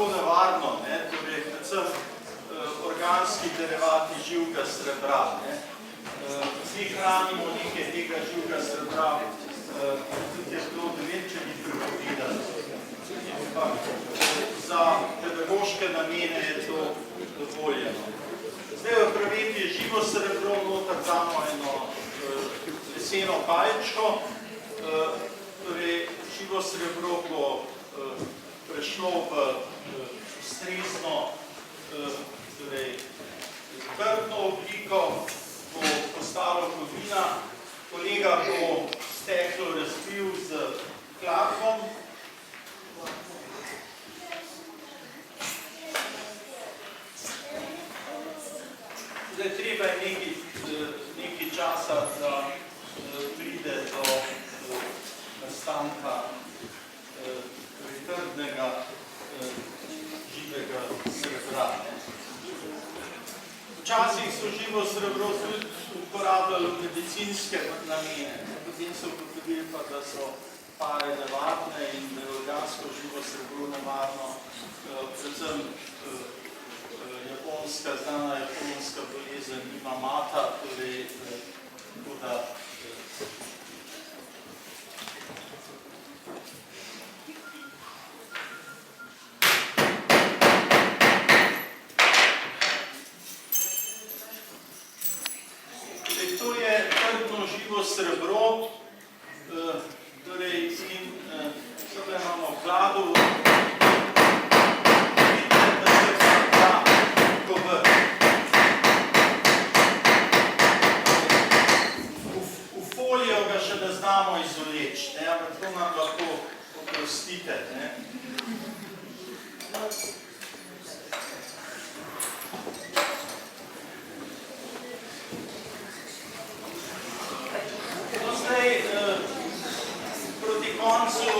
lahko nevarno, torej predvsem organski derivati živega srebra. Vsi hranimo nekaj tega živega srebra, tudi je bilo, ne vem, če bi prepovedali. Za pedagoške namene je to dovoljeno. Zdaj v kreveti je živo srebro, noter damo eno leseno palčko, torej živo srebro bo prešlo v ustrezno trdno obliko, bo postalo kovina, kolega bo steklo razbil z klapom. Zdaj treba je nekaj časa, da pride do nastanka trdnega živega srebra. Včasih so živo srebro tudi uporabljali v medicinske namene. Potem so ugotovili pa, da so pare nevarne in da je organsko živo srebro nevarno. Predvsem znana japonska bolezen ima mata, torej tako da to je trdno živo srebro, torej in tukaj imamo kladu, ne znamo izvleči, ampak to nam lahko oprostite. No, zdaj, proti koncu